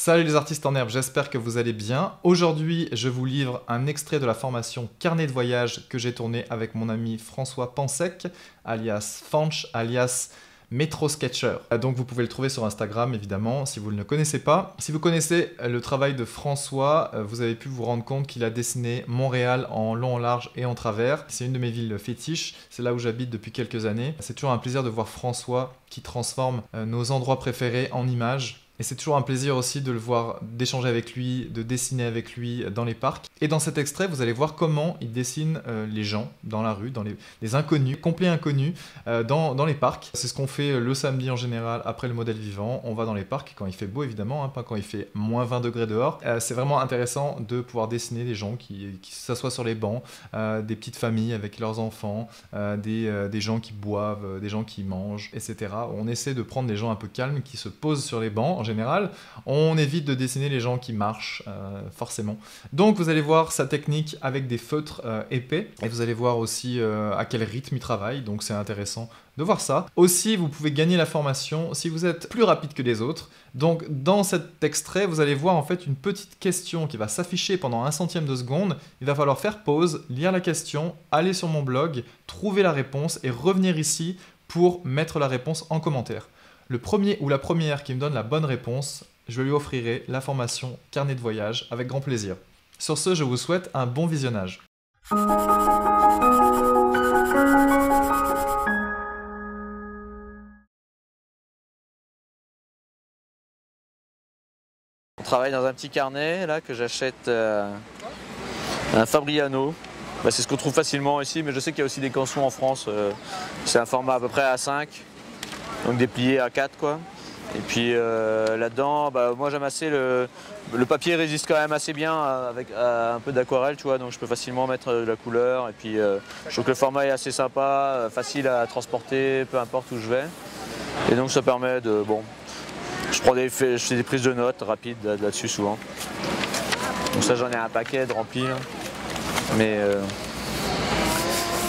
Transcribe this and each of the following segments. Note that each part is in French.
Salut les artistes en herbe, j'espère que vous allez bien. Aujourd'hui, je vous livre un extrait de la formation Carnet de voyage que j'ai tourné avec mon ami François Pansec, alias Fanch, alias Metro Sketcher. Donc vous pouvez le trouver sur Instagram évidemment si vous ne le connaissez pas. Si vous connaissez le travail de François, vous avez pu vous rendre compte qu'il a dessiné Montréal en long, en large et en travers. C'est une de mes villes fétiches, c'est là où j'habite depuis quelques années. C'est toujours un plaisir de voir François qui transforme nos endroits préférés en images. Et c'est toujours un plaisir aussi de le voir, d'échanger avec lui, de dessiner avec lui dans les parcs. Et dans cet extrait, vous allez voir comment il dessine les gens dans la rue, dans les inconnus, complets inconnus, dans les parcs. C'est ce qu'on fait le samedi en général après le modèle vivant. On va dans les parcs quand il fait beau évidemment, pas quand il fait moins 20 degrés dehors. C'est vraiment intéressant de pouvoir dessiner des gens qui s'assoient sur les bancs, des petites familles avec leurs enfants, des gens qui boivent, des gens qui mangent, etc. On essaie de prendre des gens un peu calmes qui se posent sur les bancs. En général, on évite de dessiner les gens qui marchent, forcément. Donc vous allez voir sa technique avec des feutres épais, et vous allez voir aussi à quel rythme il travaille, donc c'est intéressant de voir ça. Aussi, vous pouvez gagner la formation si vous êtes plus rapide que les autres. Donc dans cet extrait, vous allez voir en fait une petite question qui va s'afficher pendant 1/100 de seconde. Il va falloir faire pause, lire la question, aller sur mon blog, trouver la réponse et revenir ici pour mettre la réponse en commentaire. Le premier ou la première qui me donne la bonne réponse, je lui offrirai la formation Carnet de voyage avec grand plaisir. Sur ce, je vous souhaite un bon visionnage. On travaille dans un petit carnet là que j'achète un Fabriano. C'est ce qu'on trouve facilement ici, mais je sais qu'il y a aussi des cançons en France. C'est un format à peu près A5. Donc déplié à 4 quoi. Et puis là-dedans, moi j'aime assez le papier résiste quand même assez bien avec un peu d'aquarelle, tu vois, donc je peux facilement mettre de la couleur. Et puis je trouve que le format est assez sympa, facile à transporter, peu importe où je vais. Et donc ça permet de, je fais des prises de notes rapides là-dessus souvent. Donc ça j'en ai un paquet de remplis là. Mais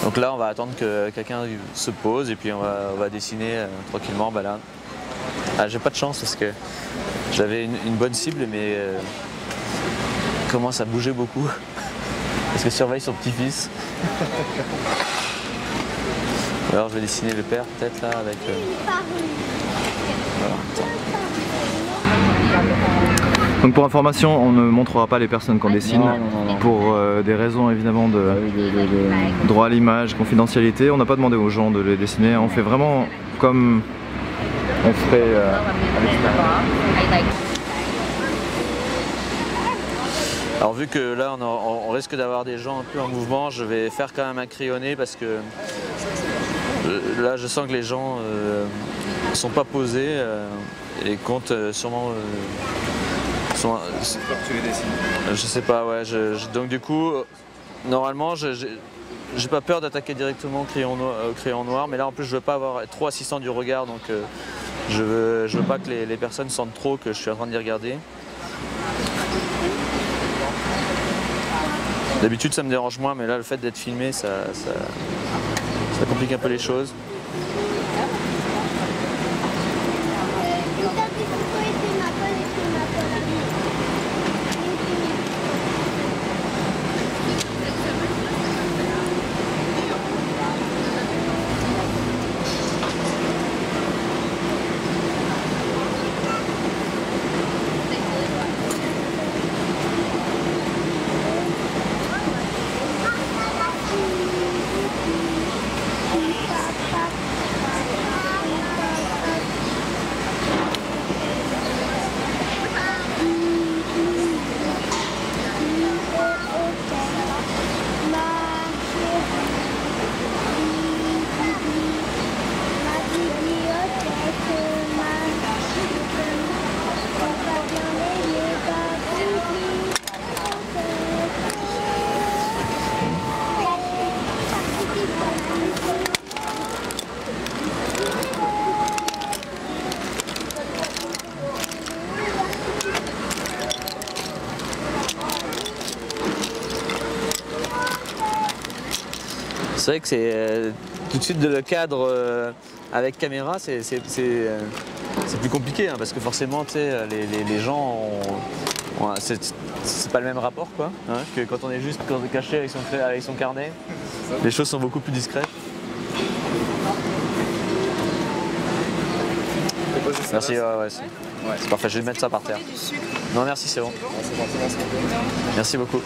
donc là, on va attendre que quelqu'un se pose et puis on va dessiner tranquillement. Là. J'ai pas de chance parce que j'avais une bonne cible, mais commence à bouger beaucoup. Parce que surveille son petit-fils. Alors je vais dessiner le père peut-être là avec. Donc pour information, on ne montrera pas les personnes qu'on dessine, non. Pour des raisons évidemment de droit à l'image, confidentialité. On n'a pas demandé aux gens de les dessiner, on fait vraiment comme on ferait à l'extérieur. Alors vu que là on risque d'avoir des gens un peu en mouvement, je vais faire quand même un crayonné parce que là je sens que les gens ne sont pas posés et comptent sûrement... tu les dessines. Je sais pas, ouais. Donc du coup, normalement, j'ai pas peur d'attaquer directement au crayon noir, mais là en plus je veux pas être trop assistant du regard, donc je veux pas que les personnes sentent trop que je suis en train de les regarder. D'habitude ça me dérange moins, mais là le fait d'être filmé, ça complique un peu les choses. C'est vrai que c'est tout de suite le cadre avec caméra, c'est plus compliqué hein, parce que forcément les gens Ouais, c'est pas le même rapport quoi, hein, que quand on est juste caché avec son carnet. Les choses sont beaucoup plus discrètes. Merci, ouais, c'est parfait, je vais mettre ça par terre. Non merci, c'est bon. Merci beaucoup.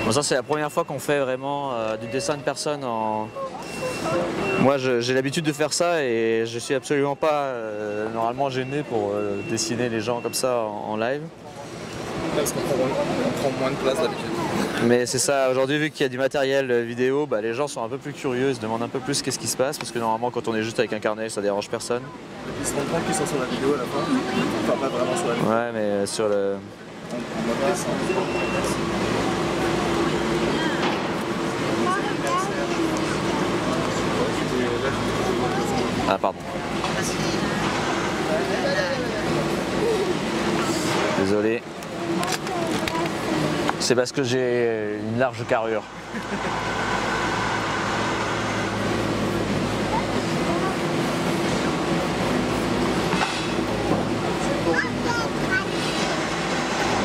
Bon, ça c'est la première fois qu'on fait vraiment du dessin de personne en... Moi j'ai l'habitude de faire ça et je suis absolument pas normalement gêné pour dessiner les gens comme ça en live. Parce qu'on prend moins de place d'habitude. Mais c'est ça, aujourd'hui vu qu'il y a du matériel vidéo, bah, les gens sont un peu plus curieux, ils se demandent un peu plus qu'est-ce qui se passe parce que normalement quand on est juste avec un carnet ça dérange personne. Et puis ils se rendent compte qu'ils sont sur la vidéo à la fin. Enfin pas vraiment sur la vidéo. Ouais mais sur le... En mode dessin. Ah pardon. Désolé. C'est parce que j'ai une large carrure.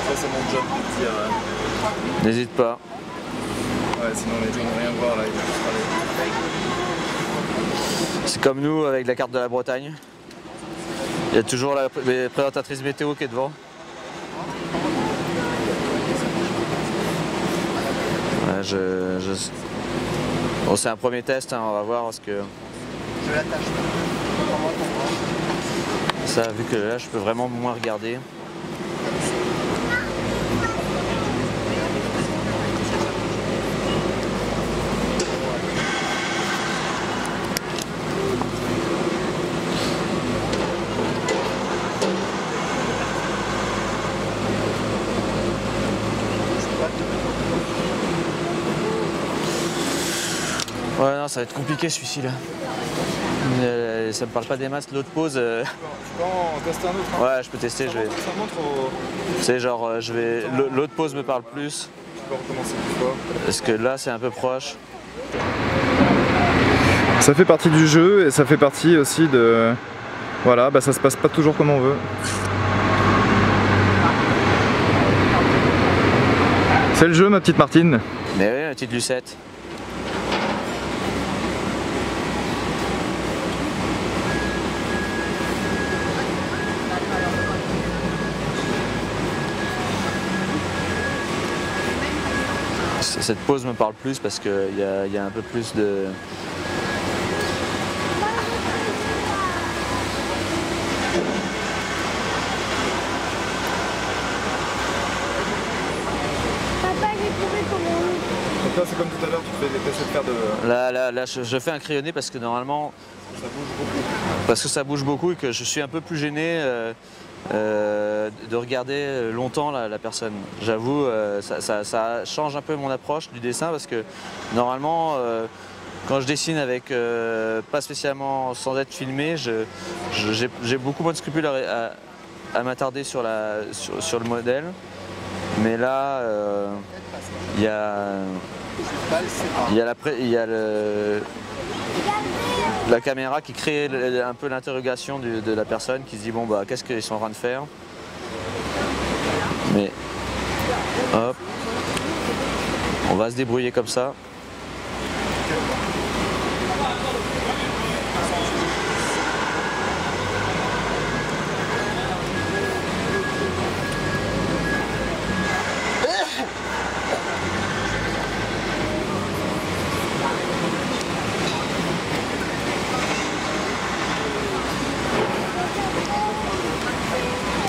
Ça c'est mon job de dire. N'hésite pas. Ouais, sinon les gens n'ont rien à voir là, ils vont juste parler. C'est comme nous avec la carte de la Bretagne. Il y a toujours la présentatrice météo qui est devant. Ouais, Bon, c'est un premier test, hein, on va voir parce que... Ça, vu que là, je peux vraiment moins regarder. Ouais, non, ça va être compliqué celui-ci là. Ça me parle pas des masses, l'autre pause. Tu peux en tester un autre hein. Ouais, je peux tester, je vais. Ça montre au... Tu sais, genre, l'autre pause me parle plus. Tu peux recommencer une fois. Parce que là, c'est un peu proche. Ça fait partie du jeu et ça fait partie aussi de... Voilà, bah ça se passe pas toujours comme on veut. C'est le jeu, ma petite Martine. Mais oui, une petite Lucette. Cette pause me parle plus parce qu'il y a un peu plus de... Papa, j'ai trouvé comment. Donc là c'est comme tout à l'heure, tu essaies de faire de... Là je fais un crayonné parce que normalement... Ça bouge beaucoup. Parce que ça bouge beaucoup et que je suis un peu plus gêné de regarder longtemps la personne. J'avoue, ça change un peu mon approche du dessin parce que normalement, quand je dessine avec pas spécialement sans être filmé, j'ai beaucoup moins de scrupules à m'attarder sur le modèle. Mais là, il y a la caméra qui crée un peu l'interrogation de la personne qui se dit bon bah qu'est-ce qu'ils sont en train de faire. Mais hop, on va se débrouiller comme ça.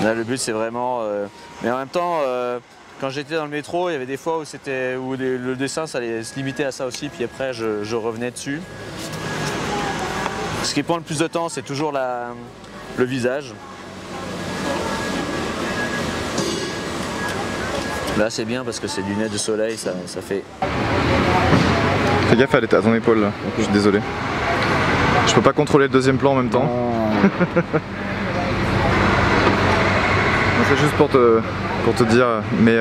Là, le but c'est vraiment... Mais en même temps, quand j'étais dans le métro, il y avait des fois où le dessin ça allait se limiter à ça aussi, puis après je revenais dessus. Ce qui prend le plus de temps, c'est toujours le visage. Là c'est bien parce que c'est lunettes de soleil, ça fait... Fais gaffe, elle est à ton épaule là, je suis désolé. Je peux pas contrôler le deuxième plan en même temps. C'est juste pour te dire, mais...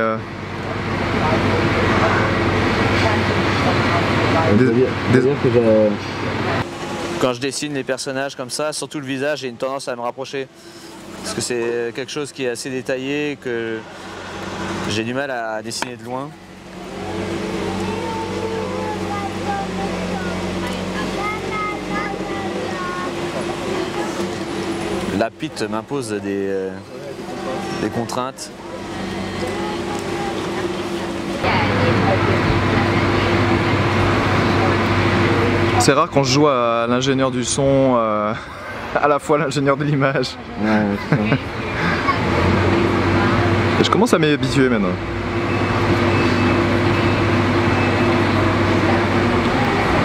Quand je dessine les personnages comme ça, surtout le visage, j'ai une tendance à me rapprocher. Parce que c'est quelque chose qui est assez détaillé, que j'ai du mal à dessiner de loin. La pite m'impose des contraintes. C'est rare quand je joue à l'ingénieur du son, à la fois l'ingénieur de l'image. Ouais, je commence à m'y habituer maintenant.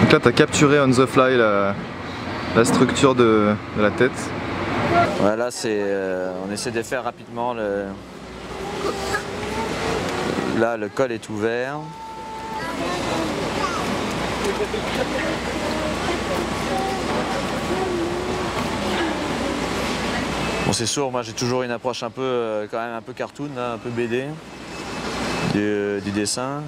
Donc là tu as capturé on the fly la structure de la tête. Voilà, on essaie de faire rapidement là le col est ouvert. Bon, c'est sûr, moi j'ai toujours une approche un peu quand même un peu cartoon, là, un peu BD du dessin.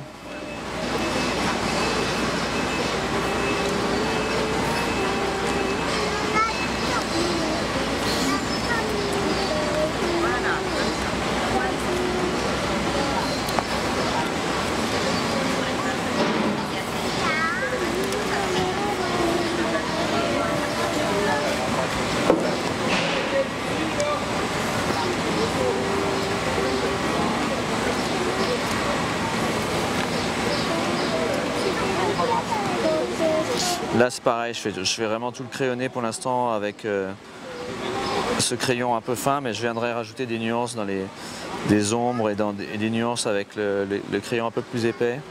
Là c'est pareil, je fais vraiment tout le crayonné pour l'instant avec ce crayon un peu fin, mais je viendrai rajouter des nuances dans des ombres et des nuances avec le crayon un peu plus épais.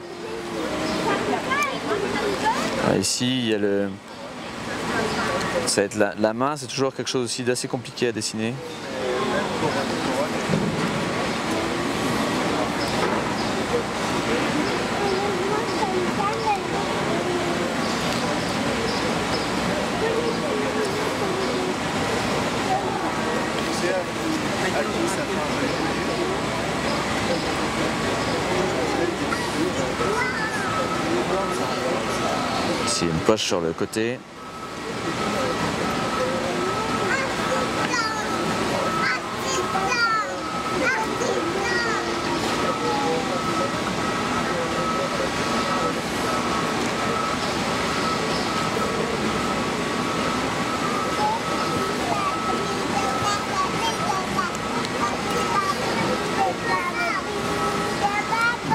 Ici il y a ça va être la main, c'est toujours quelque chose aussi d'assez compliqué à dessiner. Ici une poche sur le côté.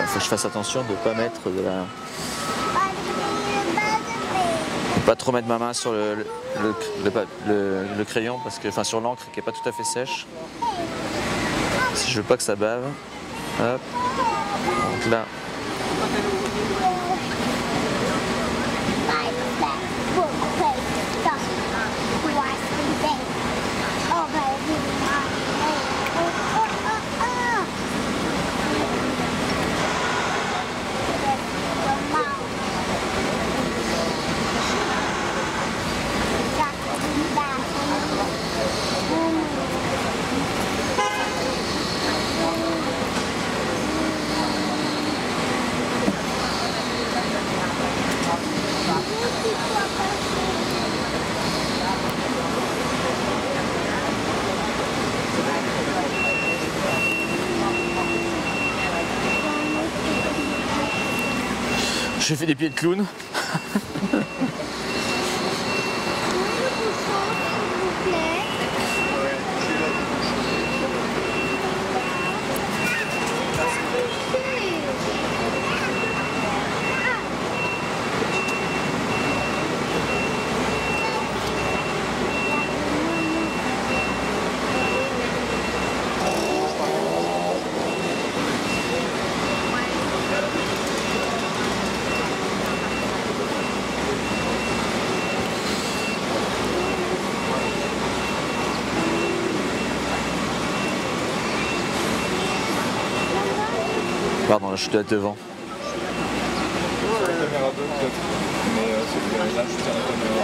Faut que je fasse attention de ne pas mettre pas trop mettre ma main sur le crayon, parce que, enfin sur l'encre qui n'est pas tout à fait sèche. Si je veux pas que ça bave. Hop. Donc là. J'ai fait des pieds de clown. je dois être devant. Sur la caméra 2 peut-être. Mais là, je tiens la caméra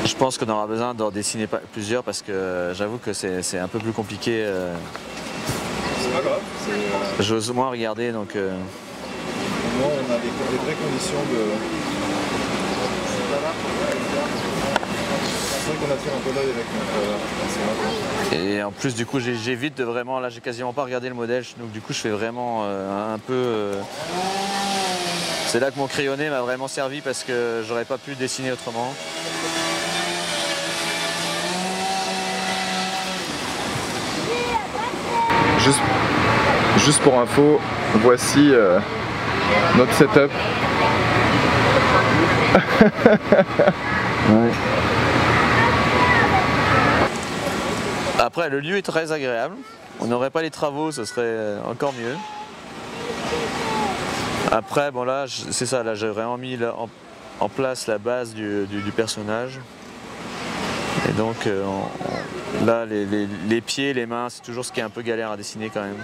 1. Je pense qu'on aura besoin d'en dessiner plusieurs parce que j'avoue que c'est un peu plus compliqué. C'est pas grave. J'ose moins regarder donc. Moi, on a des vraies conditions de. C'est vrai qu'on attire un peu l'œil avec notre personnage. Et en plus du coup j'évite de vraiment, là j'ai quasiment pas regardé le modèle, donc du coup je fais vraiment un peu... C'est là que mon crayonné m'a vraiment servi parce que j'aurais pas pu dessiner autrement. Juste pour info, voici notre setup. Ouais. Après le lieu est très agréable, on n'aurait pas les travaux, ce serait encore mieux. Après bon là c'est ça, là j'ai vraiment mis en place la base du personnage. Et donc là les pieds, les mains, c'est toujours ce qui est un peu galère à dessiner quand même.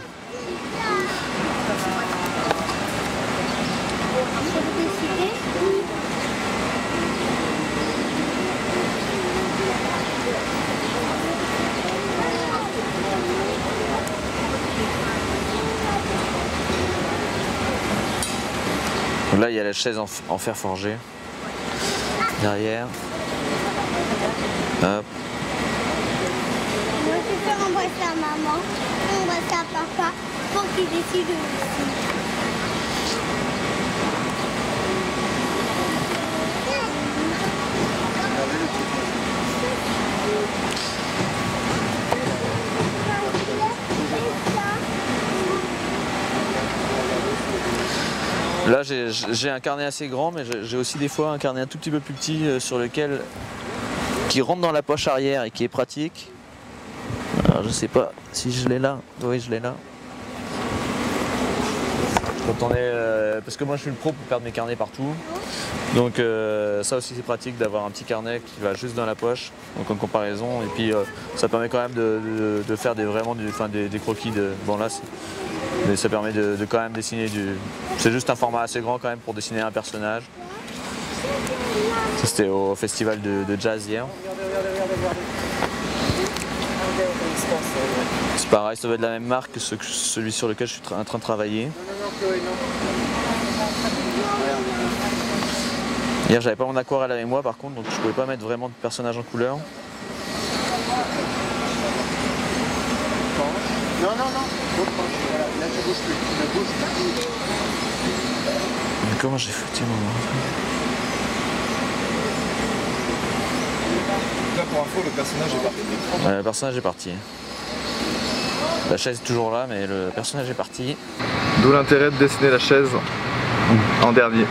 Là, il y a la chaise en fer forgé. Derrière. Hop. Moi, je vais embrasser à maman, embrasser à papa pour qu'il décide aussi. Là, j'ai un carnet assez grand, mais j'ai aussi des fois un carnet un tout petit peu plus petit qui rentre dans la poche arrière et qui est pratique. Alors, je sais pas si je l'ai là. Oui, je l'ai là. Quand on est, parce que moi, je suis le pro pour perdre mes carnets partout. Donc, ça aussi, c'est pratique d'avoir un petit carnet qui va juste dans la poche, donc en comparaison. Et puis, ça permet quand même de faire des croquis. Bon, là, mais ça permet de quand même dessiner c'est juste un format assez grand quand même pour dessiner un personnage. Ça, c'était au festival de jazz hier. C'est pareil, ça doit être la même marque que celui sur lequel je suis en train de travailler. Hier j'avais pas mon aquarelle avec moi par contre, donc je pouvais pas mettre vraiment de personnage en couleur. Non, non, non. Là, tu bouges plus. Tu ne bouges plus. Mais comment j'ai foutu mon... Là, pour info, le personnage est parti. Le personnage est parti. La chaise est toujours là, mais le personnage est parti. D'où l'intérêt de dessiner la chaise en dernier.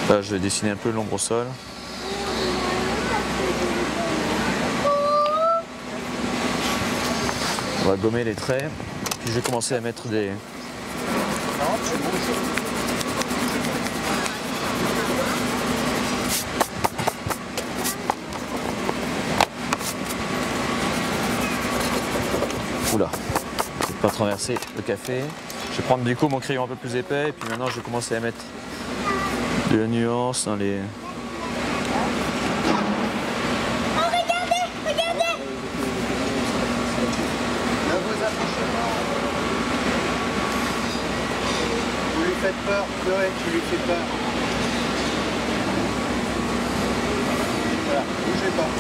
Là, je vais dessiner un peu l'ombre au sol. On va gommer les traits, puis je vais commencer à mettre des... Oula, je vais pas traverser le café. Je vais prendre du coup mon crayon un peu plus épais, et puis maintenant je vais commencer à mettre de la nuance dans les... Vous lui faites peur, Chloé, tu lui fais peur. Voilà, bougez pas.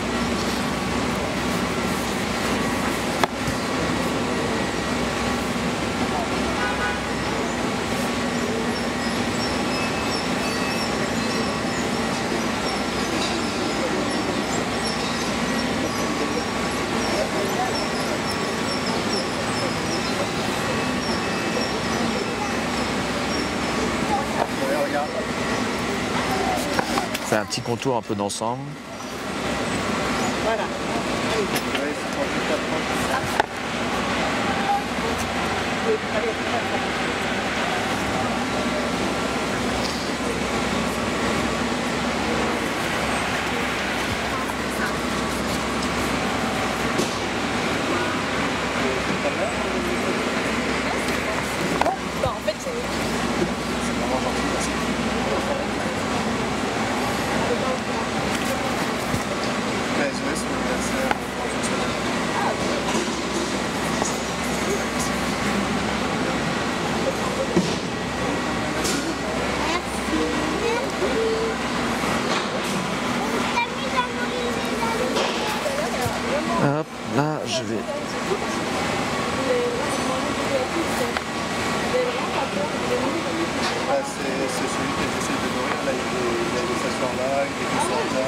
Faire un petit contour un peu d'ensemble. Voilà. Ouais, c'est quand tu t'approches. je vais... Ah, c'est celui que j'essaie de nourrir, là, il a s'asseoir là, il est tout sur là.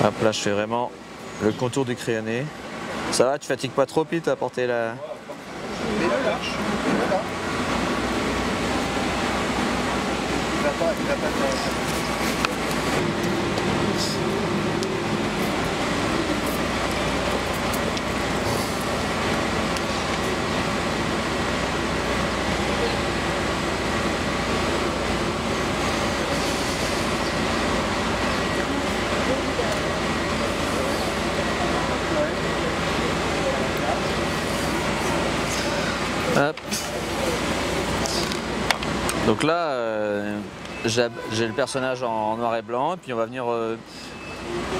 Hop là, je fais vraiment le contour du crayonné. Ça va, tu fatigues pas trop, Pete, à porter la... Il est là, il va pas de... Hop. Donc là, j'ai le personnage en noir et blanc, et puis on va venir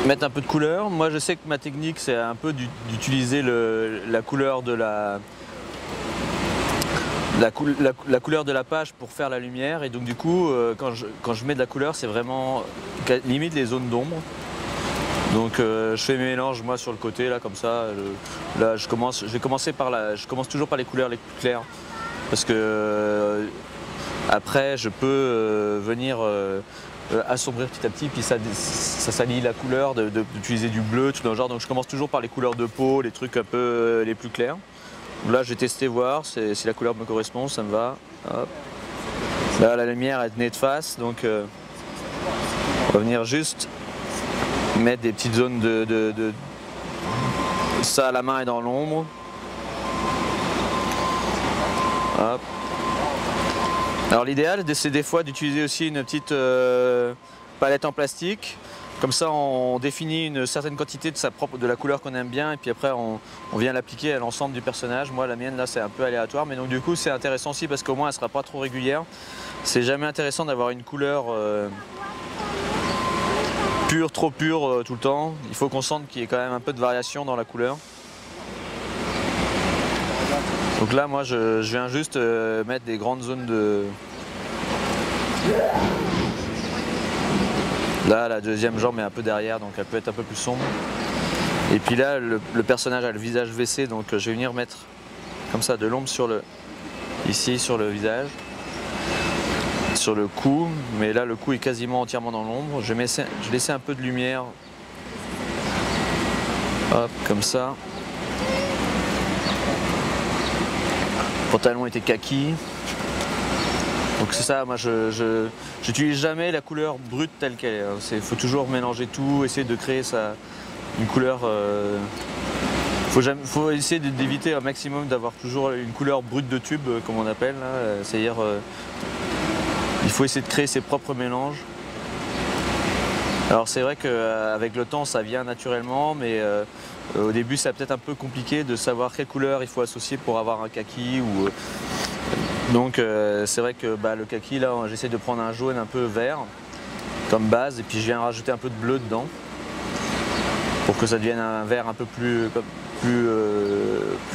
mettre un peu de couleur. Moi, je sais que ma technique, c'est un peu d'utiliser la couleur de la couleur de la page pour faire la lumière. Et donc du coup, quand je mets de la couleur, c'est vraiment limite les zones d'ombre. Donc je fais mes mélanges moi sur le côté là comme ça. Là je commence toujours par les couleurs les plus claires parce que après je peux venir assombrir petit à petit, puis ça salit la couleur d'utiliser du bleu, tout dans le genre. Donc je commence toujours par les couleurs de peau, les trucs un peu les plus clairs. Donc là j'ai testé voir si la couleur me correspond, ça me va. Hop. Là la lumière est née de face, donc on va venir juste mettre des petites zones de ça à la main et dans l'ombre. Hop. Alors l'idéal c'est des fois d'utiliser aussi une petite palette en plastique. Comme ça on définit une certaine quantité de la couleur qu'on aime bien, et puis après on vient l'appliquer à l'ensemble du personnage. Moi la mienne là c'est un peu aléatoire, mais donc du coup c'est intéressant aussi parce qu'au moins elle sera pas trop régulière. C'est jamais intéressant d'avoir une couleur pure, trop pure tout le temps. Il faut qu'on sente qu'il y ait quand même un peu de variation dans la couleur. Donc là moi je viens juste mettre des grandes zones de... Là la deuxième jambe est un peu derrière, donc elle peut être un peu plus sombre. Et puis là le personnage a le visage baissé, donc je vais venir mettre comme ça de l'ombre ici sur le visage, sur le cou, mais là le cou est quasiment entièrement dans l'ombre. Je laissais un peu de lumière, hop, comme ça. Le pantalon était kaki. Donc c'est ça, moi je n'utilise jamais la couleur brute telle qu'elle est. Il faut toujours mélanger tout, essayer de créer une couleur. Faut essayer d'éviter un maximum d'avoir toujours une couleur brute de tube, comme on appelle. C'est-à-dire il faut essayer de créer ses propres mélanges. Alors c'est vrai qu'avec le temps ça vient naturellement, mais au début c'est peut-être un peu compliqué de savoir quelle couleur il faut associer pour avoir un kaki. Donc c'est vrai que le kaki là j'essaie de prendre un jaune un peu vert comme base, et puis je viens rajouter un peu de bleu dedans pour que ça devienne un vert un peu plus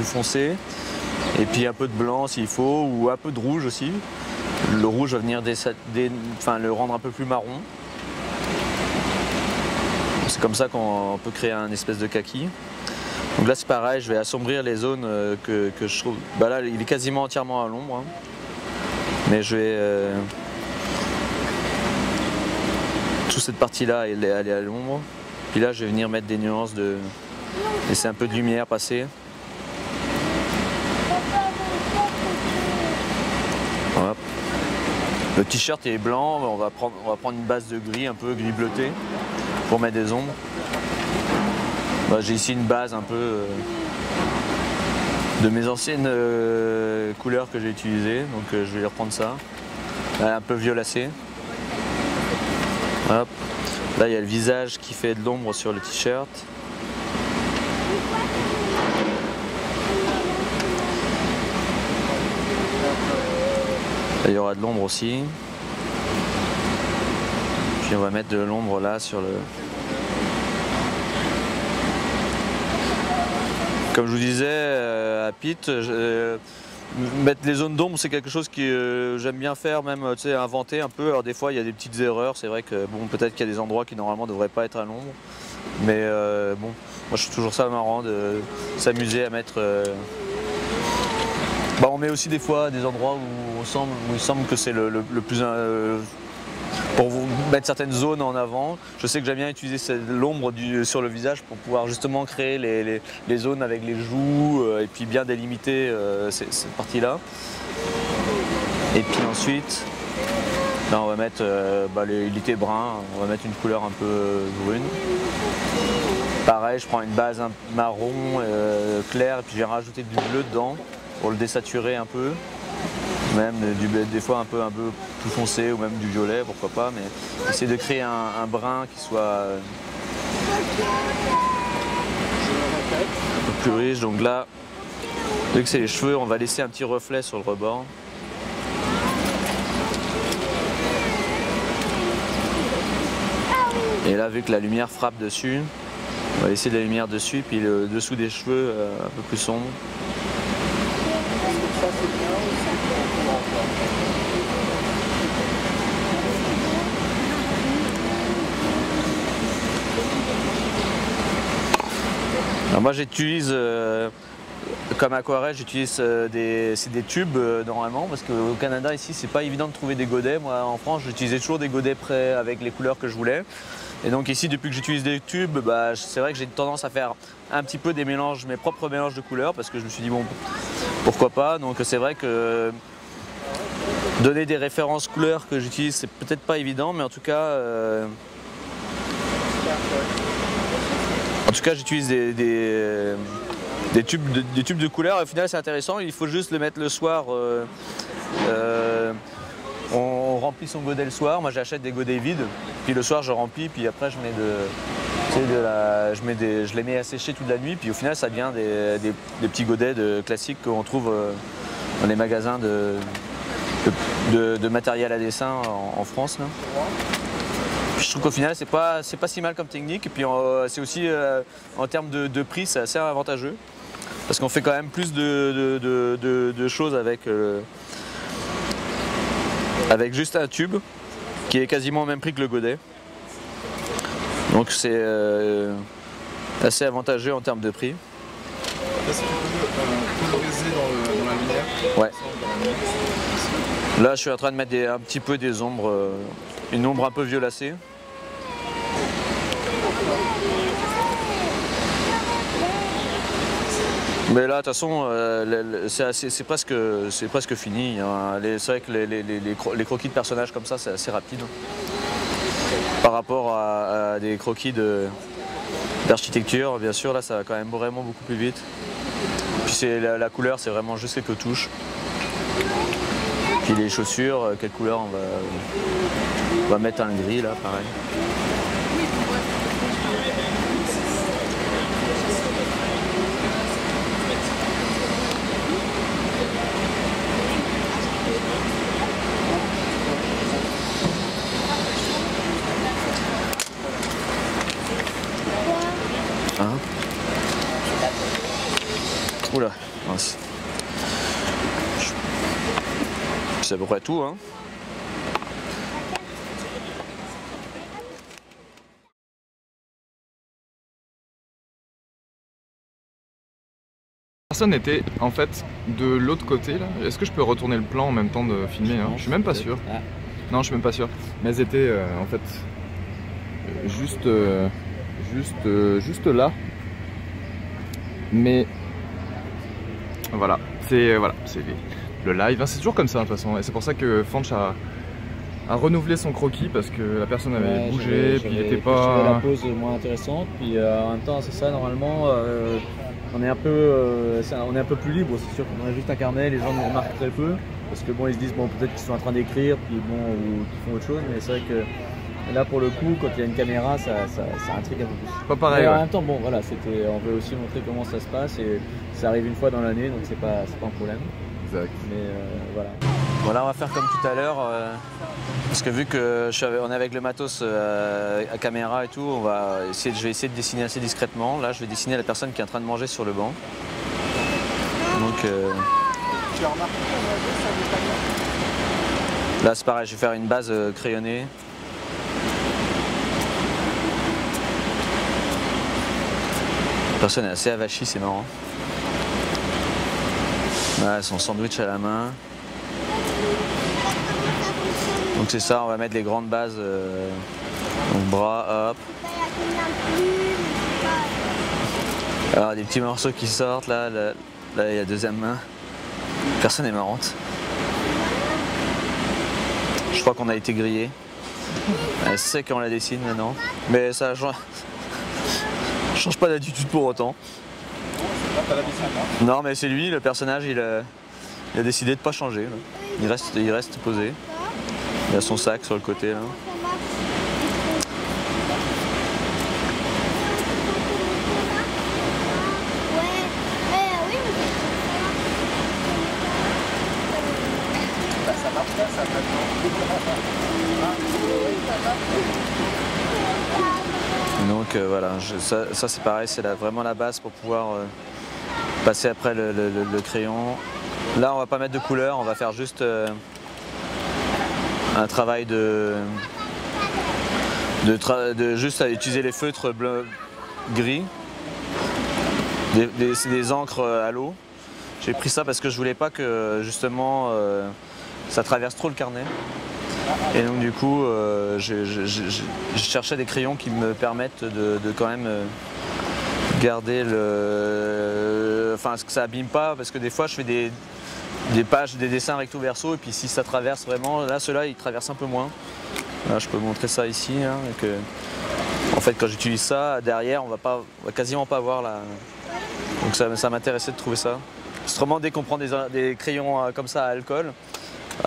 foncé, et puis un peu de blanc s'il faut, ou un peu de rouge aussi. Le rouge va venir le rendre un peu plus marron. C'est comme ça qu'on peut créer un espèce de kaki. Donc là c'est pareil, je vais assombrir les zones que je trouve... là il est quasiment entièrement à l'ombre, hein. Mais je vais... toute cette partie là elle est à l'ombre. Puis là je vais venir mettre des nuances, laisser un peu de lumière passer. Hop. Le t-shirt est blanc, on va prendre une base de gris, un peu gris bleuté, pour mettre des ombres. J'ai ici une base un peu de mes anciennes couleurs que j'ai utilisées, donc je vais reprendre ça. Là, un peu violacé. Hop. Là il y a le visage qui fait de l'ombre sur le t-shirt. Là, il y aura de l'ombre aussi. Puis on va mettre de l'ombre là sur le... Comme je vous disais, à Pete, mettre les zones d'ombre, c'est quelque chose que j'aime bien faire, même inventer un peu. Alors des fois, il y a des petites erreurs. C'est vrai que bon, peut-être qu'il y a des endroits qui normalement ne devraient pas être à l'ombre. Mais bon, moi je trouve toujours ça marrant de s'amuser à mettre... on met aussi des fois des endroits où il semble que c'est le plus... pour vous mettre certaines zones en avant. Je sais que j'aime bien utiliser l'ombre sur le visage pour pouvoir justement créer les zones avec les joues et puis bien délimiter cette partie-là. Et puis ensuite, là, on va mettre l'été brun, on va mettre une couleur un peu brune. Pareil, je prends une base marron claire et puis j'ai rajouté du bleu dedans pour le désaturer un peu. Même des fois un peu plus foncé ou même du violet, pourquoi pas, mais essayer de créer un brun qui soit un peu plus riche. Donc là, vu que c'est les cheveux, on va laisser un petit reflet sur le rebord. Et là, vu que la lumière frappe dessus, on va laisser de la lumière dessus, puis le dessous des cheveux un peu plus sombre. Alors moi j'utilise comme aquarelle, j'utilise des tubes normalement parce qu'au Canada ici c'est pas évident de trouver des godets. Moi en France j'utilisais toujours des godets prêts avec les couleurs que je voulais. Et donc ici depuis que j'utilise des tubes, c'est vrai que j'ai tendance à faire un petit peu des mélanges, mes propres mélanges de couleurs parce que je me suis dit bon pourquoi pas. Donc c'est vrai que donner des références couleurs que j'utilise c'est peut-être pas évident, mais en tout cas j'utilise des tubes de couleurs. Au final c'est intéressant, il faut juste le mettre le soir. On remplit son godet le soir, moi j'achète des godets vides, puis le soir je remplis, puis après je les mets à sécher toute la nuit, puis au final ça devient des petits godets classiques qu'on trouve dans les magasins de matériel à dessin en France. Là. Je trouve qu'au final c'est pas si mal comme technique, et puis c'est aussi en termes de prix c'est assez avantageux, parce qu'on fait quand même plus de choses avec juste un tube qui est quasiment au même prix que le godet. Donc c'est assez avantageux en termes de prix. Est-ce que tu peux coloriser dans la lumière? Ouais. Là je suis en train de mettre un petit peu des ombres, une ombre un peu violacée. Mais là, de toute façon, c'est presque fini. Hein. C'est vrai que les croquis de personnages comme ça, c'est assez rapide. Par rapport à des croquis d'architecture, bien sûr, là, ça va quand même vraiment beaucoup plus vite. Puis la couleur, c'est vraiment juste quelques touches. Puis les chaussures, quelle couleur on va mettre un gris, là, pareil. Oula, mince. C'est à peu près tout, hein. Personne n'était en fait de l'autre côté là. Est-ce que je peux retourner le plan en même temps de filmer hein? Je suis même pas sûr. Non, je suis même pas sûr. Mais elles étaient en fait juste là. Mais voilà, c'est le live. Hein. C'est toujours comme ça de toute façon. Et c'est pour ça que Fanch a renouvelé son croquis parce que la personne avait bougé, puis il était pas. La pose moins intéressante, puis en même temps c'est ça normalement. On est un peu plus libre, c'est sûr qu'on a juste un carnet, les gens nous remarquent très peu, parce que bon ils se disent bon peut-être qu'ils sont en train d'écrire, puis bon ou qu'ils font autre chose, mais c'est vrai que là pour le coup quand il y a une caméra ça intrigue un peu plus. Pas pareil. Mais en ouais. même temps bon voilà, on veut aussi montrer comment ça se passe et ça arrive une fois dans l'année donc c'est pas un problème. Exact. Mais voilà. Voilà, on va faire comme tout à l'heure. Parce que vu que on est avec le matos à caméra et tout, je vais essayer de dessiner assez discrètement. Là, je vais dessiner la personne qui est en train de manger sur le banc. Donc là, c'est pareil, je vais faire une base crayonnée. La personne est assez avachie, c'est marrant. Là, son sandwich à la main. Donc c'est ça, on va mettre les grandes bases. Donc bras, hop. Alors des petits morceaux qui sortent, là il y a la deuxième main. Personne n'est marrante. Je crois qu'on a été grillé. Elle sait qu'on la dessine maintenant. Mais ça change pas d'attitude pour autant. Non mais c'est lui, le personnage, il a décidé de pas changer. Là. Il reste posé. Il a son sac sur le côté là. Donc voilà, ça c'est pareil, c'est vraiment la base pour pouvoir passer après le crayon. Là on va pas mettre de couleur, on va faire juste un travail de juste à utiliser les feutres bleu, gris, des encres à l'eau. J'ai pris ça parce que je voulais pas que justement ça traverse trop le carnet. Et donc du coup je cherchais des crayons qui me permettent de quand même garder enfin que ça abîme pas, parce que des fois je fais des pages, des dessins recto verso, et puis si ça traverse vraiment, là ceux-là ils traversent un peu moins. Là, je peux vous montrer ça ici, hein, en fait quand j'utilise ça, derrière on va quasiment pas voir la... Donc ça m'intéressait de trouver ça. Autrement, dès qu'on prend des crayons comme ça à alcool,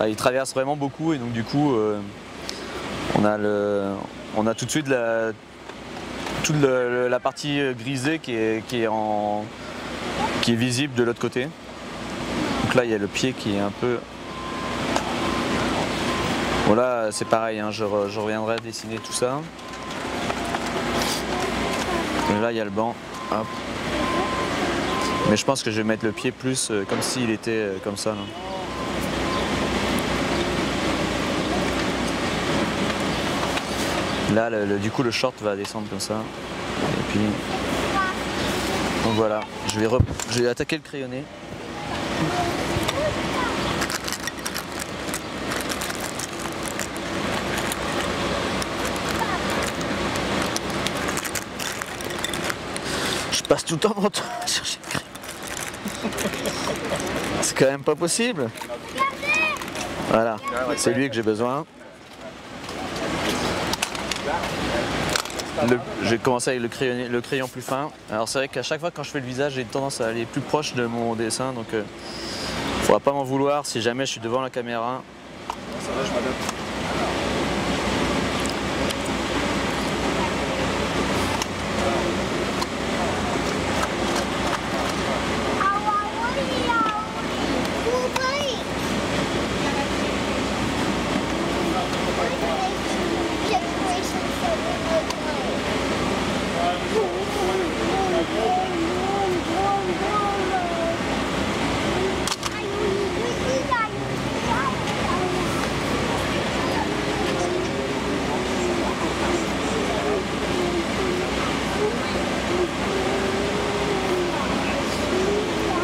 ils traversent vraiment beaucoup, et donc du coup on a tout de suite toute la partie grisée qui est visible de l'autre côté. Donc là il y a le pied qui est un peu... Voilà, c'est pareil, hein, je reviendrai à dessiner tout ça. Et là il y a le banc. Hop. Mais je pense que je vais mettre le pied plus comme s'il était comme ça. Là, du coup, le short va descendre comme ça. Et puis... Donc voilà, je vais attaquer le crayonné. Je passe tout le temps mon temps à chercher le crayon. C'est quand même pas possible. Voilà, c'est lui que j'ai besoin. Je vais commencer avec le crayon plus fin. Alors c'est vrai qu'à chaque fois quand je fais le visage, j'ai tendance à aller plus proche de mon dessin, donc faudra pas m'en vouloir si jamais je suis devant la caméra. Ça va, je m'adapte.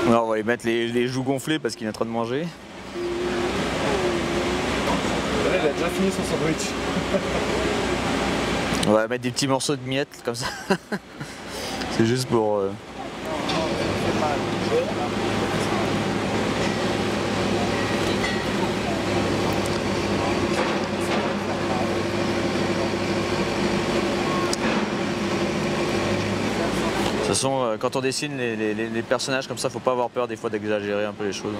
Alors on va lui mettre les joues gonflées parce qu'il est en train de manger. Là, il a déjà fini son sandwich. On va mettre des petits morceaux de miettes comme ça. C'est juste pour... De toute façon, quand on dessine les personnages comme ça, faut pas avoir peur des fois d'exagérer un peu les choses.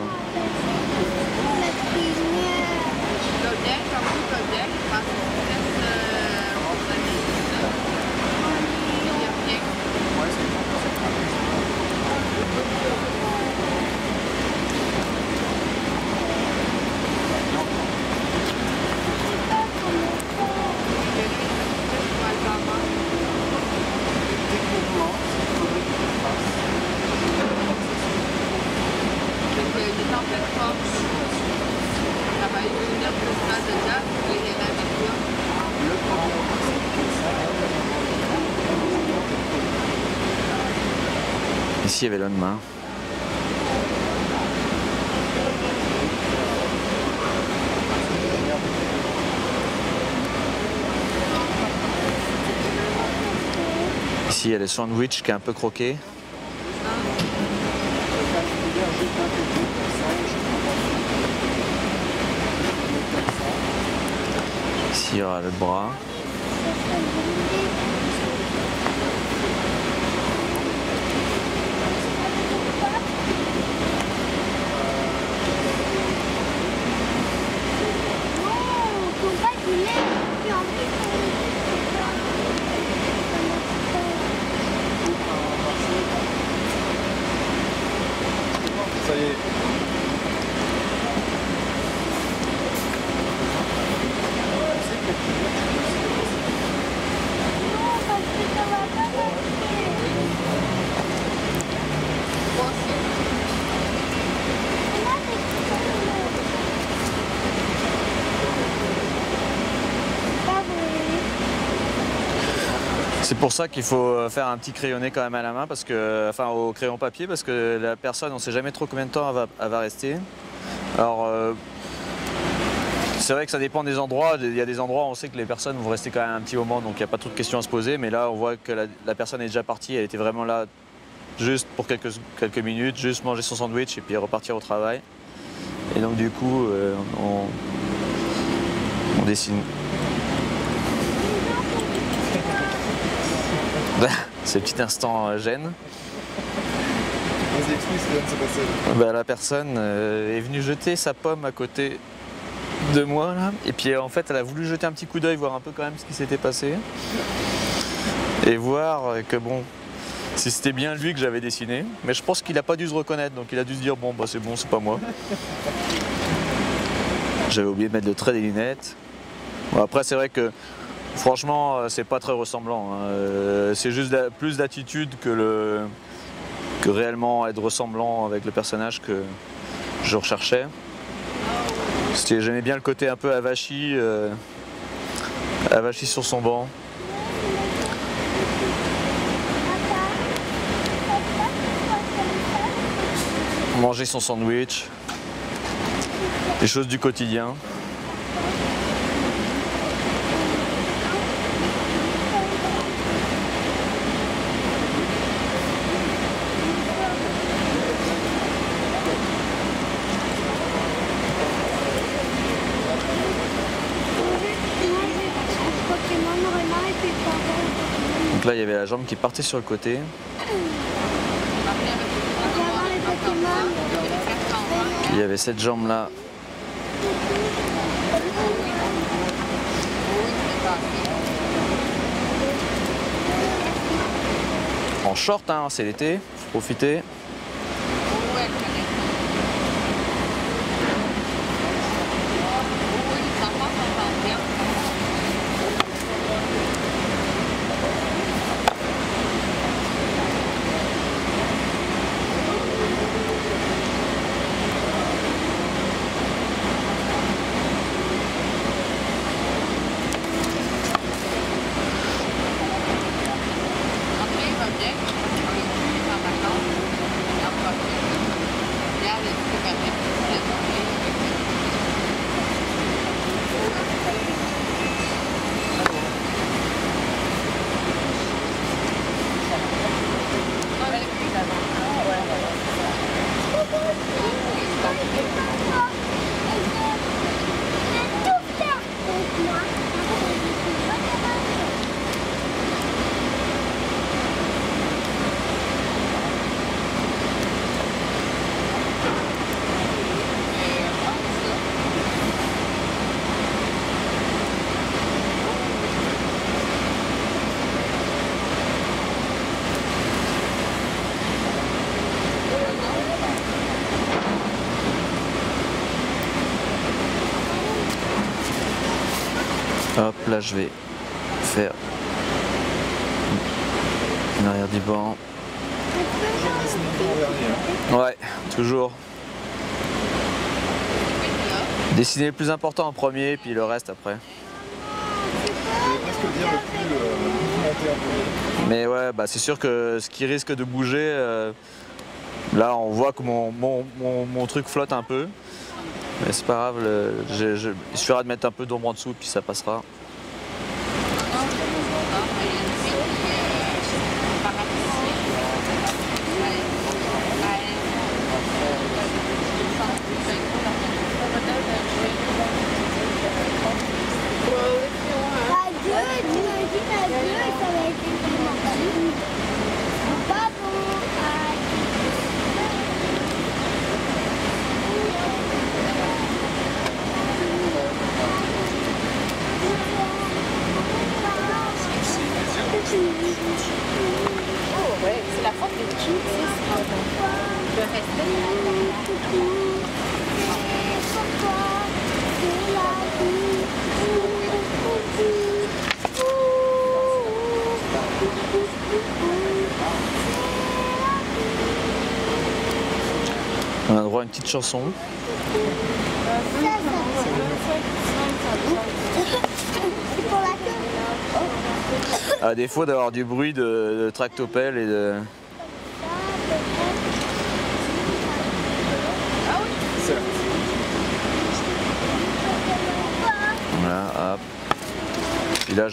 Ici, il y avait le lendemain. Ici, il y a le sandwich qui est un peu croqué. Ici, il y aura le bras. Ça y est. C'est pour ça qu'il faut faire un petit crayonné quand même à la main, parce que, enfin au crayon papier, parce que la personne, on ne sait jamais trop combien de temps elle va rester. Alors c'est vrai que ça dépend des endroits. Il y a des endroits où on sait que les personnes vont rester quand même un petit moment, donc il n'y a pas trop de questions à se poser. Mais là, on voit que la personne est déjà partie, elle était vraiment là juste pour quelques minutes, juste manger son sandwich et puis repartir au travail. Et donc du coup, on dessine. Ce petit instant gêne. Vas-y, explique ce qui vient de se passer. La personne est venue jeter sa pomme à côté de moi là, et puis en fait elle a voulu jeter un petit coup d'œil, voir un peu quand même ce qui s'était passé et voir que bon, si c'était bien lui que j'avais dessiné, mais je pense qu'il n'a pas dû se reconnaître, donc il a dû se dire bon bah c'est bon, c'est pas moi. J'avais oublié de mettre le trait des lunettes. Bon, après c'est vrai que franchement c'est pas très ressemblant, hein. C'est juste plus d'attitude que réellement être ressemblant avec le personnage que je recherchais. J'aimais bien le côté un peu avachi sur son banc. Manger son sandwich, des choses du quotidien. Donc là, il y avait la jambe qui partait sur le côté. Il y avait cette jambe-là. En short, hein, c'est l'été, faut profiter. Hop, là je vais faire l'arrière du banc. Ouais, toujours. Dessiner le plus important en premier, puis le reste après. Je vais presque dire le plus flotter un peu. Mais ouais, bah c'est sûr que ce qui risque de bouger, là on voit que mon truc flotte un peu. Mais c'est pas grave, il suffira de mettre un peu d'ombre en dessous puis ça passera. À deux, tu m'as dit à deux, ça va être tellement facile. Pas bon, Oh ouais, c'est la force des tubes, c'est ça. Le respect. On a droit à une petite chanson. C'est pour la queue. À défaut d'avoir du bruit de tractopelle et de... Voilà, hop. Et là,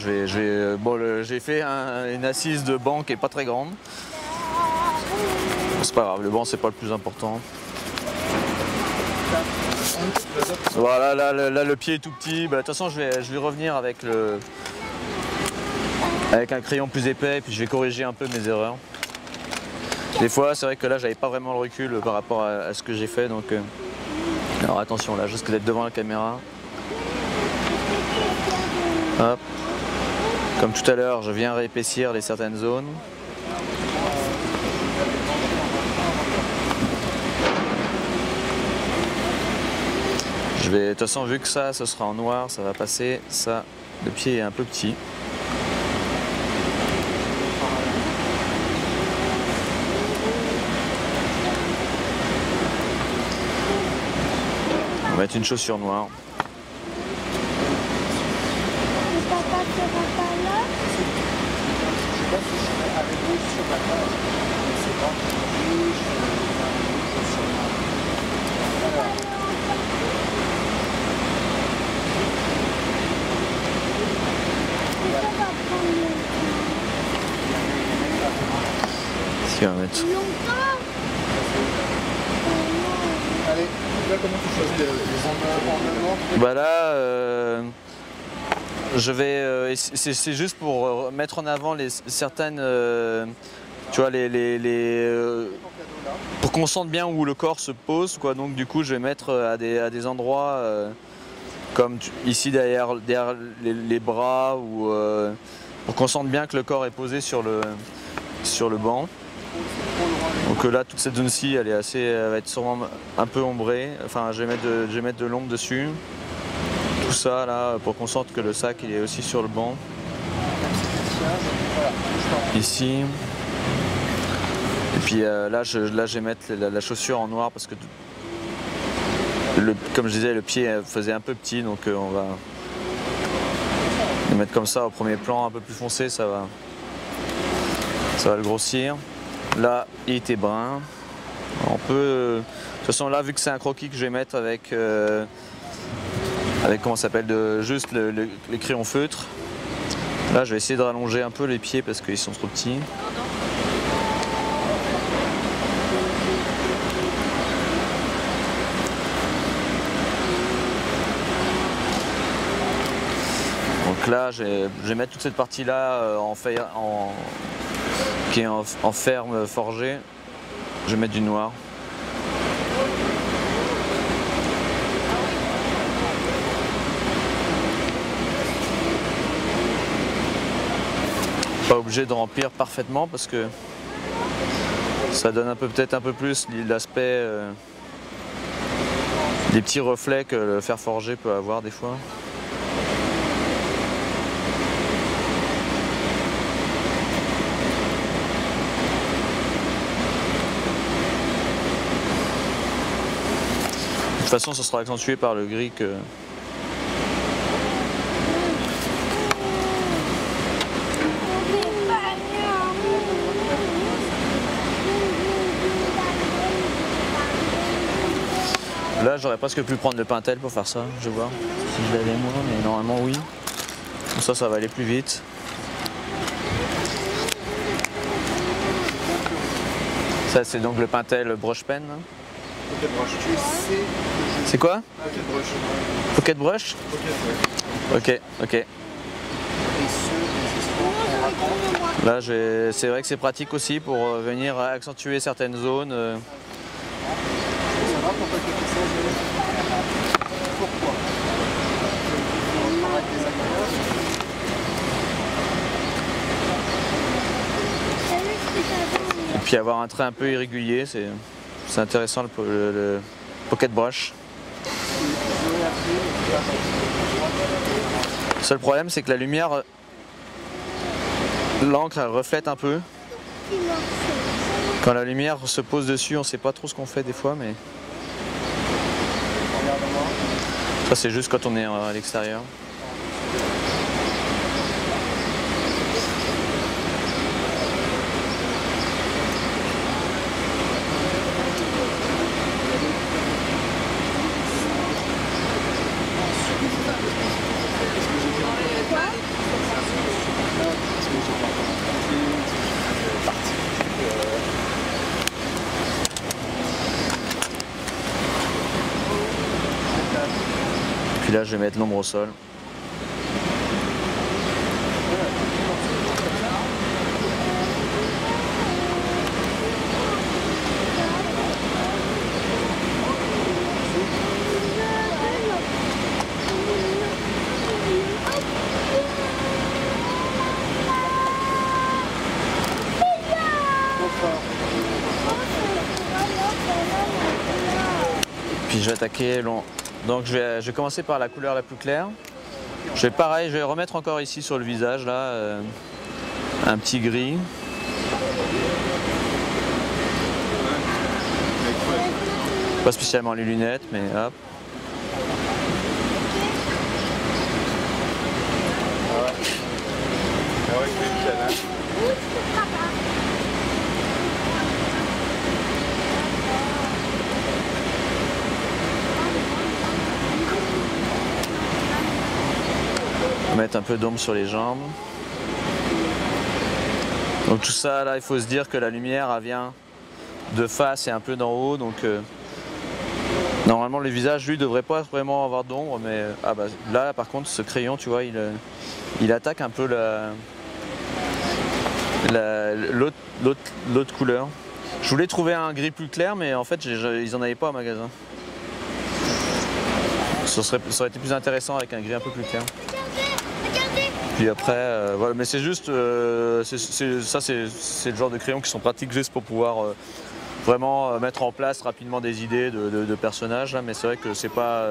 j'ai fait une assise de banc qui est pas très grande. C'est pas grave, le banc c'est pas le plus important. Voilà, là le pied est tout petit. Bah, de toute façon, je vais revenir avec un crayon plus épais et puis je vais corriger un peu mes erreurs. Des fois, c'est vrai que là, j'avais pas vraiment le recul par rapport à ce que j'ai fait. Donc, alors attention, là, juste d'être devant la caméra. Hop. Comme tout à l'heure, je viens réépaissir certaines zones. De toute façon, vu que ça, ce sera en noir, ça va passer. Ça, le pied est un peu petit. On va mettre une chaussure noire. Le papa sera pas là. Je sais pas si je serai avec vous sur la page. Je sais pas. Ça va prendre Si on va mettre. longtemps. Allez, là comment tu choisis les ornements? Bah là, je vais. C'est juste pour mettre en avant certaines. Tu vois, pour qu'on sente bien où le corps se pose, quoi. Donc du coup, je vais mettre à des endroits comme ici derrière les bras ou pour qu'on sente bien que le corps est posé sur le banc. Donc là, toute cette zone-ci, elle va être sûrement un peu ombrée. Enfin, je vais mettre de l'ombre dessus. Tout ça là, pour qu'on sente que le sac il est aussi sur le banc. Ici. Et puis là, je vais mettre la chaussure en noir parce que, comme je disais, le pied faisait un peu petit, donc on va le mettre comme ça au premier plan, un peu plus foncé, ça va le grossir. Là, il était brun. On peut, de toute façon, là, vu que c'est un croquis que je vais mettre avec comment ça s'appelle, juste les crayons feutres. Là, je vais essayer de rallonger un peu les pieds parce qu'ils sont trop petits. Donc là, je vais mettre toute cette partie-là qui est en ferme forgé. Je vais mettre du noir. Pas obligé de remplir parfaitement parce que ça donne peut-être un peu plus l'aspect des petits reflets que le fer forgé peut avoir des fois. De toute façon, ça sera accentué par le gris que... Là, j'aurais presque pu prendre le Pintel pour faire ça, je vais voir si je l'avais moi, mais normalement oui. Comme ça va aller plus vite. Ça, c'est donc le Pintel Brush Pen. Pocket brush. Tu sais. C'est quoi? Pocket brush. Pocket Brush? Pocket, ouais. Ok, ok. Et ce, Là, c'est vrai que c'est pratique aussi pour venir accentuer certaines zones. ça va pour toi que tu fais ça, Zéro? Pourquoi? On travaille avec des acteurs. Et puis avoir un trait un peu irrégulier, c'est intéressant le Pocket Brush. Le seul problème, c'est que la lumière, l'encre, elle reflète un peu. Quand la lumière se pose dessus, on sait pas trop ce qu'on fait des fois, mais ça c'est juste quand on est à l'extérieur. Puis là, je vais mettre l'ombre au sol. Puis je vais attaquer long. Donc je vais commencer par la couleur la plus claire. Je vais remettre encore ici sur le visage là un petit gris. Pas spécialement les lunettes, mais hop. On va mettre un peu d'ombre sur les jambes. Donc tout ça là, il faut se dire que la lumière elle vient de face et un peu d'en haut, donc normalement le visage lui devrait pas vraiment avoir d'ombre, mais ah bah, là par contre ce crayon tu vois il attaque un peu l'autre couleur. Je voulais trouver un gris plus clair, mais en fait ils en avaient pas au magasin. Ça aurait été plus intéressant avec un gris un peu plus clair. Puis après, voilà, mais c'est juste, c'est le genre de crayons qui sont pratiques juste pour pouvoir vraiment mettre en place rapidement des idées de personnages, là, mais c'est vrai que c'est pas...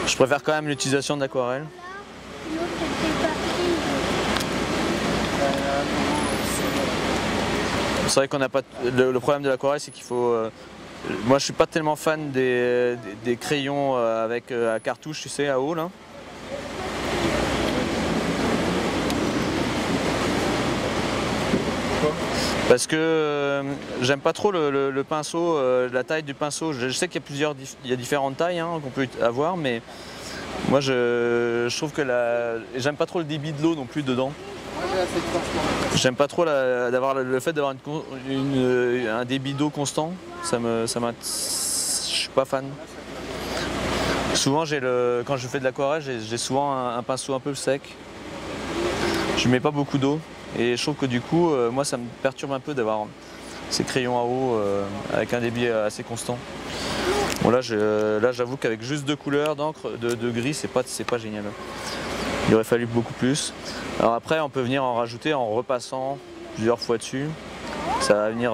je préfère quand même l'utilisation de l'aquarelle. C'est vrai qu'on n'a pas... Le problème de l'aquarelle, c'est qu'il faut... moi, je suis pas tellement fan des crayons avec à cartouche, tu sais, à eau, là. Parce que j'aime pas trop le pinceau, la taille du pinceau. Je sais qu'il y a différentes tailles hein, qu'on peut avoir, mais moi je trouve que j'aime pas trop le débit de l'eau non plus dedans. J'aime pas trop d'avoir le fait d'avoir un débit d'eau constant. Je suis pas fan. Souvent quand je fais de l'aquarelle, j'ai souvent un pinceau un peu sec. Je mets pas beaucoup d'eau. Et je trouve que du coup, moi ça me perturbe un peu d'avoir ces crayons à eau avec un débit assez constant. Bon là j'avoue qu'avec juste 2 couleurs d'encre, de gris, c'est pas génial. Il aurait fallu beaucoup plus. Alors après on peut venir en rajouter en repassant plusieurs fois dessus. Ça va venir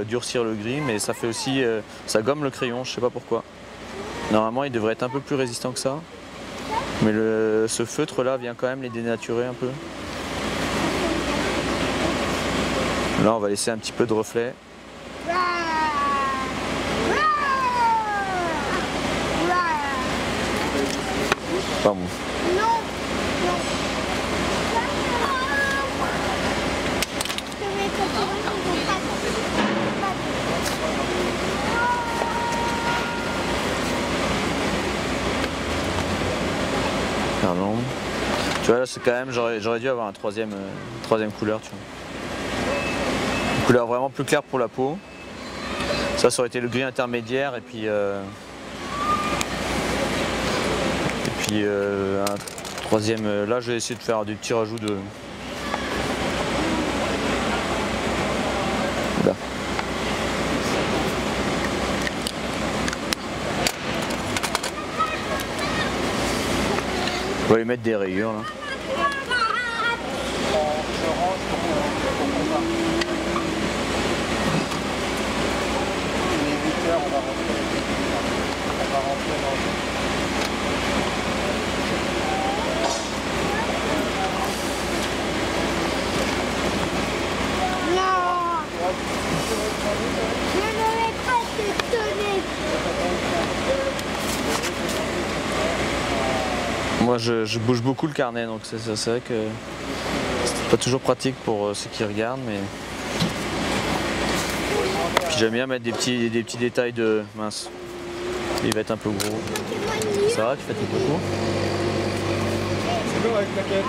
durcir le gris, mais ça fait aussi, ça gomme le crayon, je sais pas pourquoi. Normalement il devrait être un peu plus résistant que ça. Mais ce feutre là vient quand même les dénaturer un peu. Là, on va laisser un petit peu de reflet. Pardon. Tu vois là c'est quand même, j'aurais dû avoir un troisième couleur, tu vois. Une couleur vraiment plus claire pour la peau. Ça aurait été le gris intermédiaire et puis un troisième. Là je vais essayer de faire des petits rajouts de. Là. On va lui mettre des rayures là. Je ne vais pas te donner. Moi je bouge beaucoup le carnet donc c'est vrai que c'est pas toujours pratique pour ceux qui regardent mais puis j'aime bien mettre des petits détails de mince. Il va être un peu gros. Ça va, tu fais tout beaucoup. C'est bon avec ta quête.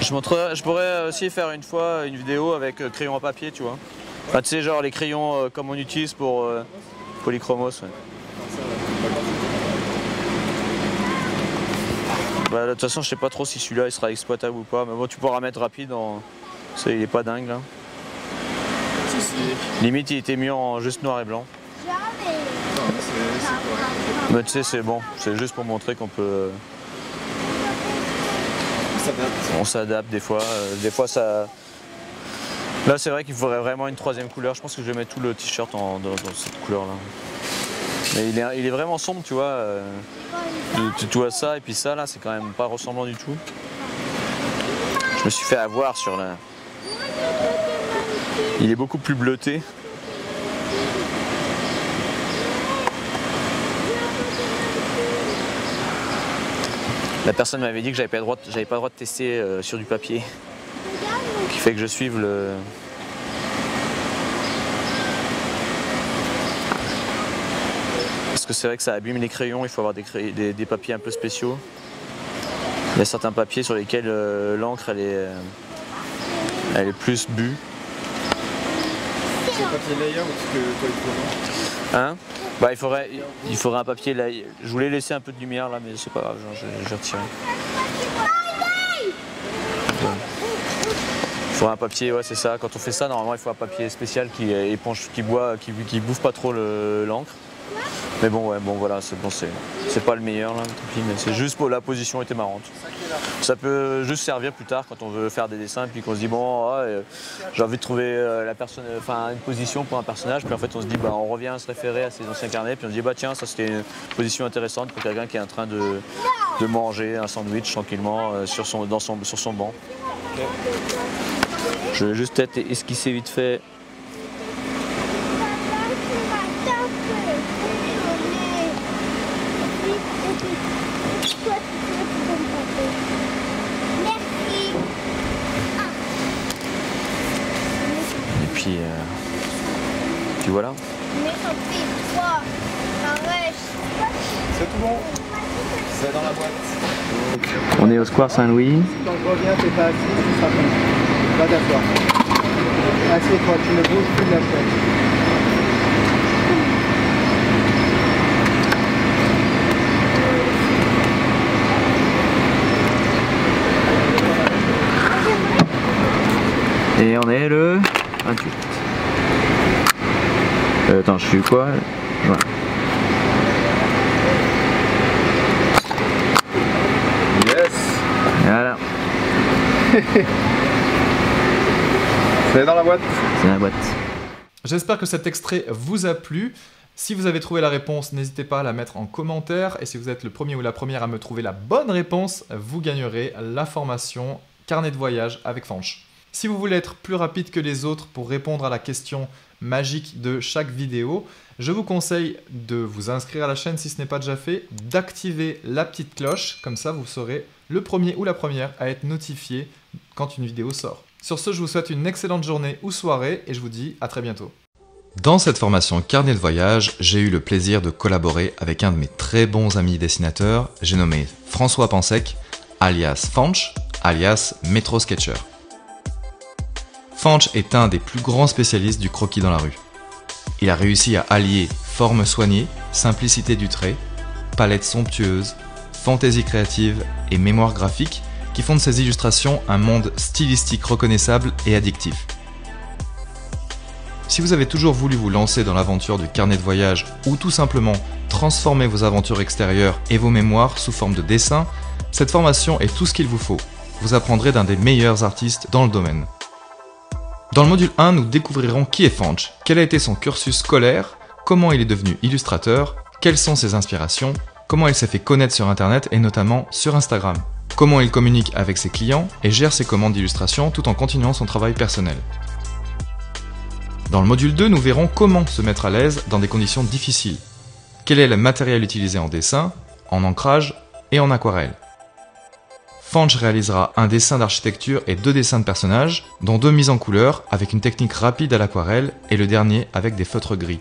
Je pourrais aussi faire une fois une vidéo avec crayon à papier, tu vois. Enfin, tu sais, genre les crayons comme on utilise pour Polychromos. Ouais. Bah, de toute façon, je sais pas trop si celui-là il sera exploitable ou pas, mais bon, tu pourras mettre rapide. Ça, il est pas dingue là. Si, si. Limite, il était mieux en juste noir et blanc. Jamais. Non, mais c'est correct. Mais tu sais, c'est bon. C'est juste pour montrer qu'on peut. On s'adapte des fois. Des fois, ça. Là, c'est vrai qu'il faudrait vraiment une troisième couleur. Je pense que je vais mettre tout le t-shirt dans cette couleur-là. Mais il est vraiment sombre, tu vois. Tu vois ça et puis ça, là, c'est quand même pas ressemblant du tout. Je me suis fait avoir sur la. Il est beaucoup plus bleuté. La personne m'avait dit que j'avais pas le droit de tester sur du papier. Qui fait que je suive le. Parce que c'est vrai que ça abîme les crayons, il faut avoir des papiers un peu spéciaux. Il y a certains papiers sur lesquels l'encre elle est plus bue. C'est le papier layer ou ce que toi il faut. Hein? Bah il faudrait un papier là. Je voulais laisser un peu de lumière là mais c'est pas grave, j'ai retiré. Il faudrait un papier, ouais c'est ça. Quand on fait ça normalement il faut un papier spécial qui éponge, qui bouffe pas trop l'encre. Mais bon ouais bon voilà c'est bon c'est pas le meilleur là, mais c'est juste pour la position était marrante. Ça peut juste servir plus tard quand on veut faire des dessins et puis qu'on se dit bon j'ai envie de trouver une position pour un personnage puis en fait on se dit bah on revient à se référer à ses anciens carnets puis on se dit bah tiens ça c'était une position intéressante pour quelqu'un qui est en train de manger un sandwich tranquillement sur son banc. Okay. Je vais juste peut-être esquisser vite fait. Puis voilà. C'est tout bon. C'est dans la boîte. On est au Square Saint-Louis. Quand je reviens, t'es pas assis, tu seras pas. Va t'asseoir. Assieds-toi, tu ne bouges plus de la chaise. Et on est le 28. Attends, je suis quoi? Voilà. Yes. Voilà. C'est dans la boîte. C'est dans la boîte. J'espère que cet extrait vous a plu. Si vous avez trouvé la réponse, n'hésitez pas à la mettre en commentaire. Et si vous êtes le premier ou la première à me trouver la bonne réponse, vous gagnerez la formation Carnet de voyage avec Fanch. Si vous voulez être plus rapide que les autres pour répondre à la question magique de chaque vidéo, je vous conseille de vous inscrire à la chaîne si ce n'est pas déjà fait, d'activer la petite cloche, comme ça vous serez le premier ou la première à être notifié quand une vidéo sort. Sur ce, je vous souhaite une excellente journée ou soirée et je vous dis à très bientôt. Dans cette formation carnet de voyage, j'ai eu le plaisir de collaborer avec un de mes très bons amis dessinateurs, j'ai nommé François Pansec, alias Fanch, alias Metro Sketcher. Fanch est un des plus grands spécialistes du croquis dans la rue. Il a réussi à allier forme soignée, simplicité du trait, palette somptueuse, fantaisie créative et mémoire graphique qui font de ses illustrations un monde stylistique reconnaissable et addictif. Si vous avez toujours voulu vous lancer dans l'aventure du carnet de voyage ou tout simplement transformer vos aventures extérieures et vos mémoires sous forme de dessin, cette formation est tout ce qu'il vous faut. Vous apprendrez d'un des meilleurs artistes dans le domaine. Dans le module 1, nous découvrirons qui est Fanch, quel a été son cursus scolaire, comment il est devenu illustrateur, quelles sont ses inspirations, comment il s'est fait connaître sur internet et notamment sur Instagram, comment il communique avec ses clients et gère ses commandes d'illustration tout en continuant son travail personnel. Dans le module 2, nous verrons comment se mettre à l'aise dans des conditions difficiles. Quel est le matériel utilisé en dessin, en ancrage et en aquarelle. Fanch réalisera un dessin d'architecture et 2 dessins de personnages, dont 2 mises en couleur avec une technique rapide à l'aquarelle et le dernier avec des feutres gris.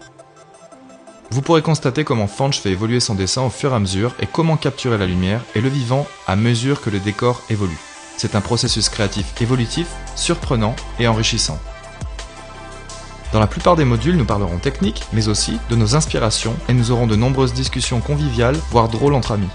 Vous pourrez constater comment Fanch fait évoluer son dessin au fur et à mesure et comment capturer la lumière et le vivant à mesure que le décor évolue. C'est un processus créatif évolutif, surprenant et enrichissant. Dans la plupart des modules, nous parlerons technique, mais aussi de nos inspirations et nous aurons de nombreuses discussions conviviales, voire drôles entre amis.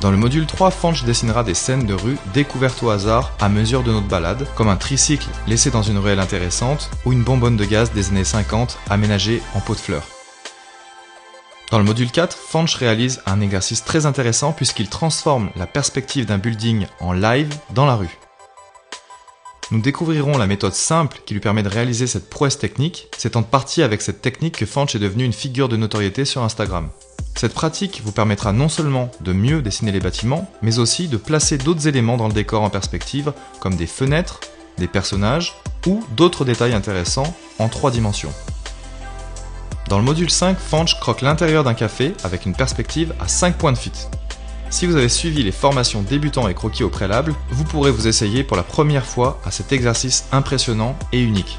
Dans le module 3, Fanch dessinera des scènes de rue découvertes au hasard à mesure de notre balade, comme un tricycle laissé dans une ruelle intéressante ou une bonbonne de gaz des années 50 aménagée en pot de fleurs. Dans le module 4, Fanch réalise un exercice très intéressant puisqu'il transforme la perspective d'un building en live dans la rue. Nous découvrirons la méthode simple qui lui permet de réaliser cette prouesse technique. C'est en partie avec cette technique que Fanch est devenu une figure de notoriété sur Instagram. Cette pratique vous permettra non seulement de mieux dessiner les bâtiments, mais aussi de placer d'autres éléments dans le décor en perspective, comme des fenêtres, des personnages ou d'autres détails intéressants en 3 dimensions. Dans le module 5, Fanch croque l'intérieur d'un café avec une perspective à 5 points de fuite. Si vous avez suivi les formations débutants et croquis au préalable, vous pourrez vous essayer pour la première fois à cet exercice impressionnant et unique.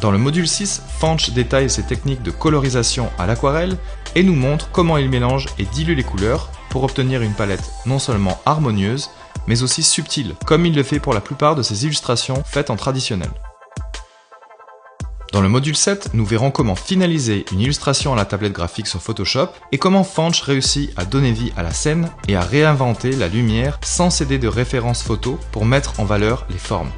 Dans le module 6, Fanch détaille ses techniques de colorisation à l'aquarelle et nous montre comment il mélange et dilue les couleurs pour obtenir une palette non seulement harmonieuse, mais aussi subtile, comme il le fait pour la plupart de ses illustrations faites en traditionnel. Dans le module 7, nous verrons comment finaliser une illustration à la tablette graphique sur Photoshop et comment Fanch réussit à donner vie à la scène et à réinventer la lumière sans céder de références photos pour mettre en valeur les formes.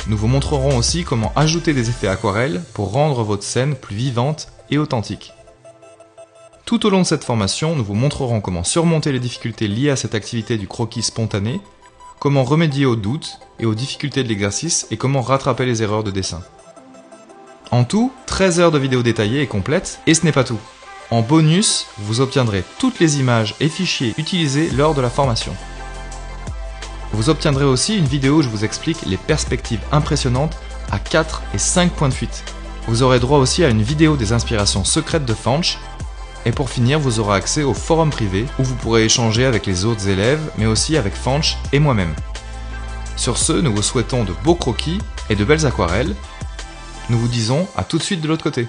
Nous vous montrerons aussi comment ajouter des effets aquarelles pour rendre votre scène plus vivante et authentique. Tout au long de cette formation, nous vous montrerons comment surmonter les difficultés liées à cette activité du croquis spontané, comment remédier aux doutes et aux difficultés de l'exercice et comment rattraper les erreurs de dessin. En tout, 13 heures de vidéos détaillées et complètes, et ce n'est pas tout. En bonus, vous obtiendrez toutes les images et fichiers utilisés lors de la formation. Vous obtiendrez aussi une vidéo où je vous explique les perspectives impressionnantes à 4 et 5 points de fuite. Vous aurez droit aussi à une vidéo des inspirations secrètes de Fanch. Et pour finir, vous aurez accès au forum privé où vous pourrez échanger avec les autres élèves, mais aussi avec Fanch et moi-même. Sur ce, nous vous souhaitons de beaux croquis et de belles aquarelles. Nous vous disons à tout de suite de l'autre côté.